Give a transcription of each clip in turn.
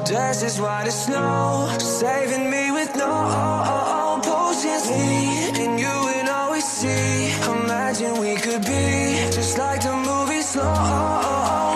Dressed as white as snow, saving me with no potions. Me and you would always see. Imagine we could be just like the movie slow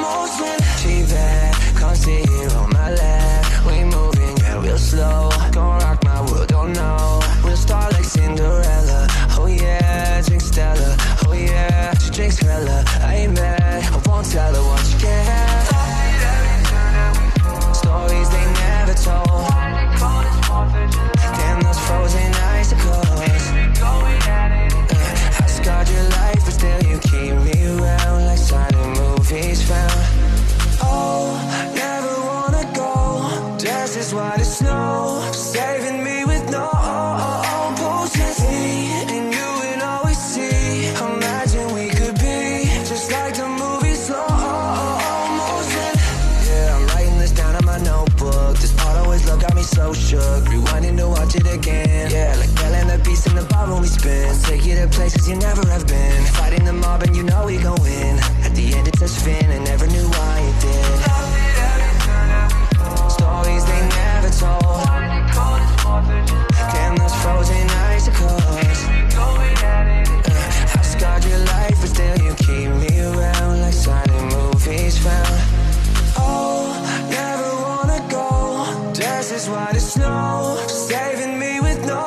motion. She bad, come sit here on my lap. We moving, yeah, real slow. Gon' rock my world, don't know. We'll start like Cinderella. Oh yeah, drink Stella. Oh yeah, she drinks hella. I ain't mad, I won't tell her what you can't have. Stories they never told. Damn those frozen icicles. I scarred your life, but still you keep me around like silent movies found. Oh, never wanna go. Dressed as white as snow, saving me with no potions. Me and you would always see. Imagine we could be just like the movie slow motion. Yeah, I'm writing this down in my notebook. This part always love got me so shook. Rewinding to watch it again. Yeah, like Bell and the Beast in the bar when we spin. I'll take you to places you never have been. Fighting the mob and you know we gon' win. At the end it's a spin and never knew why it did. Stories they never told. Damn those frozen icicles. I scarred your life, but still you keep me around like silent movies found. Oh, never wanna go. Dressed as white as snow, saving me with no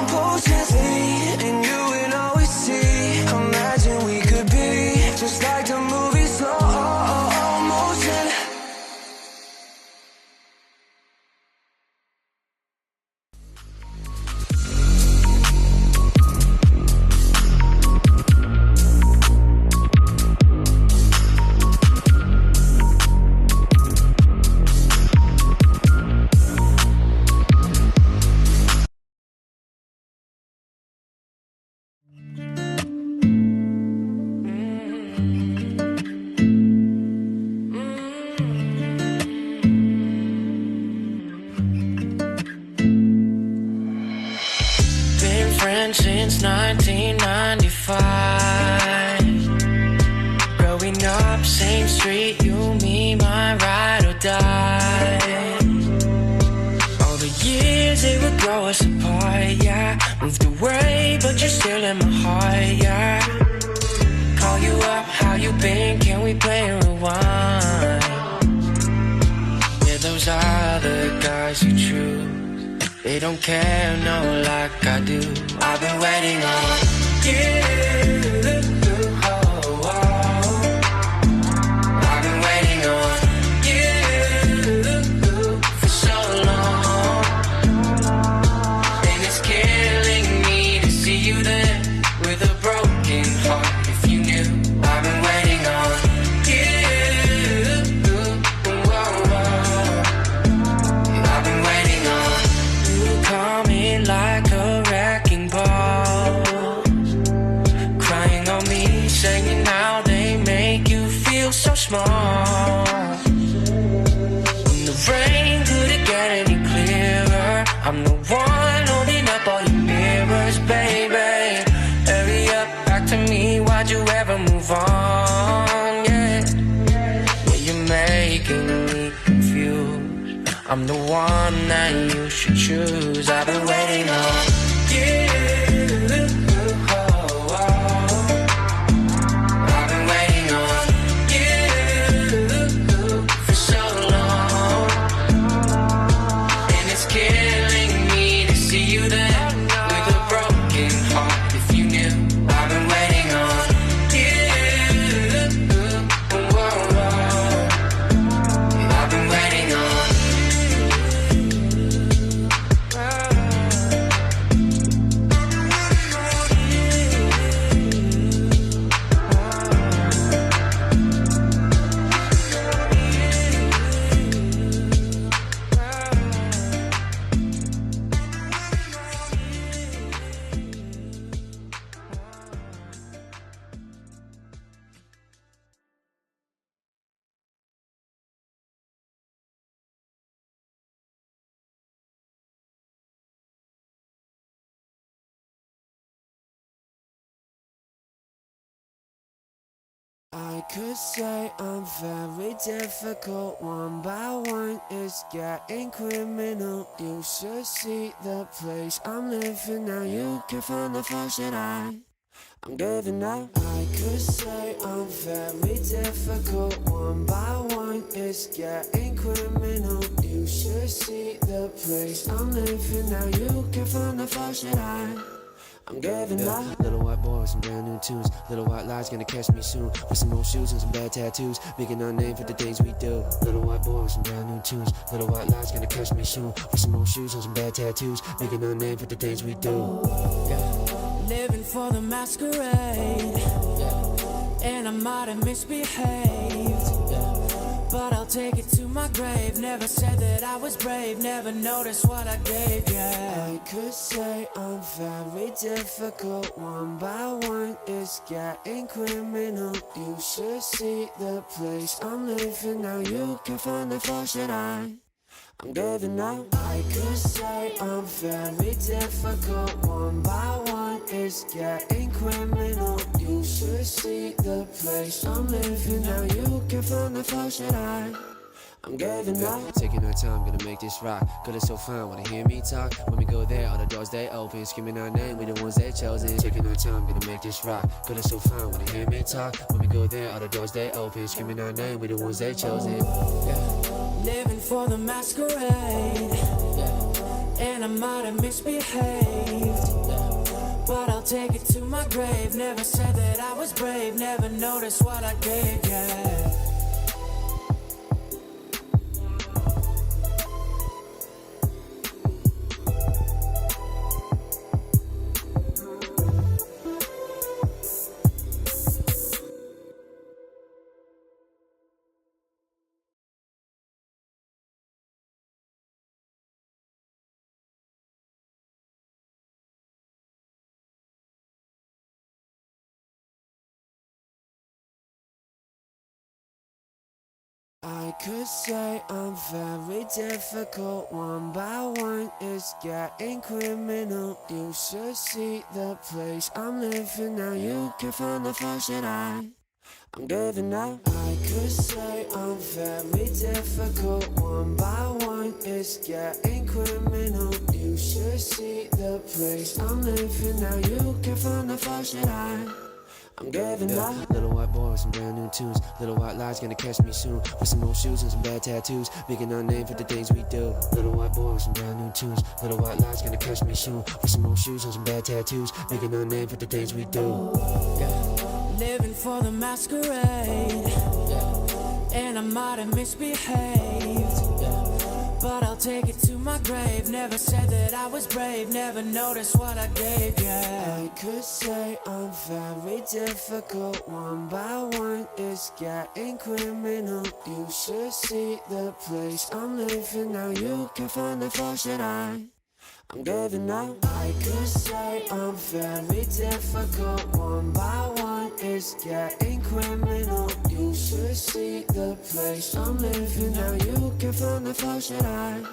potions. Me and you would always see. Imagine we could be just like the movie slow motion. Been friends since 1995. Growing up, same street, you, me, my ride or die. All the years they would grow us apart, yeah. Moved away, but you're still in my heart, yeah. Call you up, how you been? Can we play a rewind? Yeah, those other guys you choose, they don't care, no, like I do. I've been waiting on you. Oh, oh. I've been waiting on you for so long, and it's killing me to see you there with a broken heart. If you knew, I've been waiting on you. Oh, oh. I've been waiting on coming like a wrecking ball, crying on me, saying how they make you feel so small. When the rain couldn't get any clearer, I'm the one holding up all your mirrors, baby. Hurry up, back to me, why'd you ever move on? Yeah, you're making me confused. I'm the one that you should choose. I've been waiting on you. Oh, oh. I've been waiting on you for so long, and it's killing me to see you there with a broken heart. If you knew, I've been waiting on you. Oh, oh. I've been waiting on. I could say I'm very difficult. One by one, it's getting criminal. You should see the place I'm living now. You can find the faults that I'm giving up. I could say I'm very difficult. One by one, it's getting criminal. You should see the place I'm living now. You can find the faults that I'm giving up. Little white boy with some brand new tunes. Little white lies gonna catch me soon. With some old shoes and some bad tattoos. Making our name for the things we do. Little white boy with some brand new tunes. Little white lies gonna catch me soon. With some old shoes and some bad tattoos. Making our name for the things we do. Living for the masquerade, and I might have misbehaved, but I'll take it to my grave. Never said that I was brave, never noticed what I gave, yeah. I could say I'm very difficult. One by one, it's getting criminal. You should see the place I'm living now. You can find the faults that I'm giving up. I could say I'm very difficult. One by one, it's getting criminal. You should see the place I'm living now. You can find the faults that I'm giving up. Taking our time, gonna make this rock. Girl, it's so fine, wanna hear me talk? When we go there, all the doors they open. Screaming our name, we the ones they chosen. Taking our time, gonna make this rock. Girl, it's so fine, wanna hear me talk? When we go there, all the doors they open. Screaming our name, we the ones they chosen. Living for the masquerade, and I might have misbehaved, but I'll take it to my grave. Never said that I was brave, never noticed what I gave, yeah. I could say I'm very difficult. One by one, it's getting criminal. You should see the place I'm living now. You can find the faults that I'm giving up. I could say I'm very difficult. One by one, it's getting criminal. You should see the place I'm living now. You can find the faults that I'm giving up. Little white boy with some brand new tunes. Little white lies gonna catch me soon. With some old shoes and some bad tattoos. Making our name for the things we do. Little white boy with some brand new tunes. Little white lies gonna catch me soon. With some old shoes and some bad tattoos. Making our name for the things we do. Living for the masquerade, and I might have misbehaved, but I'll take it to my grave. Never said that I was brave, never noticed what I gave, yeah. I could say I'm very difficult. One by one, it's getting criminal. You should see the place I'm living now. You can find the faults that I'm giving up. I could say I'm very difficult. One by one, it's getting criminal. You should see the place I'm living now. You can find the faults that I'm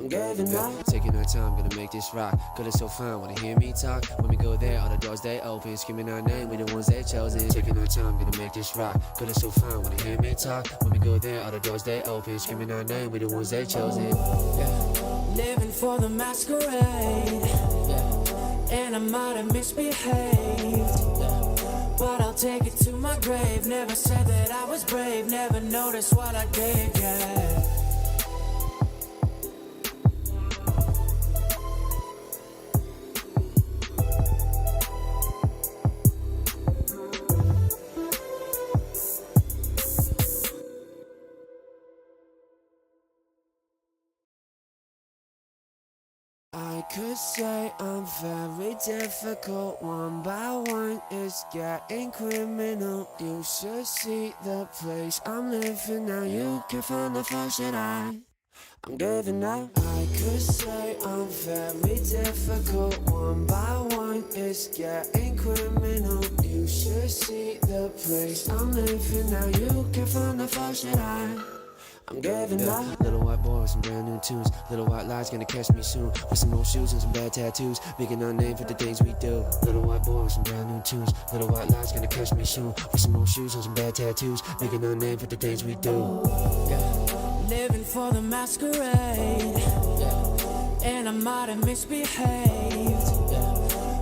giving up. Taking our time, gonna make this rock. Girl, it's so fine, wanna hear me talk? When we go there, all the doors they open. Screaming our name, we the ones they chosen. Taking our time, gonna make this rock. Girl, it's so fine, wanna hear me talk? When we go there, all the doors they open. Screaming our name, we the ones they chosen. Living for the masquerade, and I might have misbehaved, but I'll take it to my grave. Never said that I was brave, never noticed what I gave, yeah. I could say I'm very difficult. One by one, it's getting criminal. You should see the place I'm living now. You can find the faults that I'm giving up. I could say I'm very difficult. One by one, it's getting criminal. You should see the place I'm living now. You can find the faults that I'm giving up. Little white boy with some brand new tunes. Little white lies gonna catch me soon. With some old shoes and some bad tattoos. Making our name for the things we do. Little white boy with some brand new tunes. Little white lies gonna catch me soon. With some old shoes and some bad tattoos. Making our name for the things we do. Living for the masquerade. And I might have misbehaved.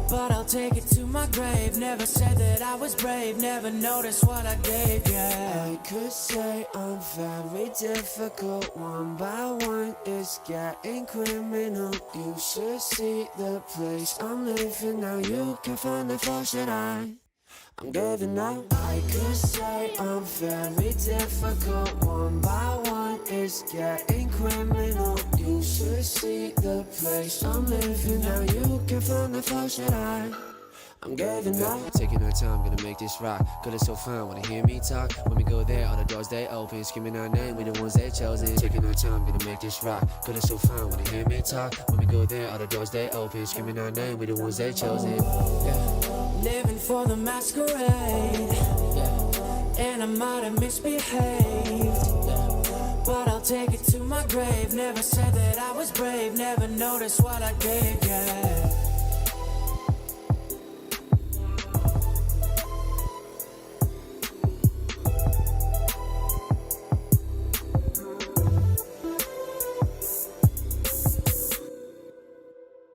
But I'll take it to my grave. Never said that I was brave. Never noticed what I gave, yeah. I could say I'm very difficult. One by one it's getting criminal. You should see the place I'm living now. You can find the fault that I'm giving up. I could say I'm very difficult. One by one it's getting criminal. You should see the place I'm living now. You can find the fault that I'm giving up. Taking our time, gonna make this rock. Girl, it's so fun, wanna hear me talk? When we go there, all the doors they open. Screaming our name, we the ones they chosen. Taking our time, gonna make this rock. Girl, it's so fun, wanna hear me talk? When we go there, all the doors they open. Screaming our name, we the ones they chosen. Living for the masquerade. And I might have misbehaved. But I'll take it to my grave. Never said that I was brave. Never noticed what I gave, yeah.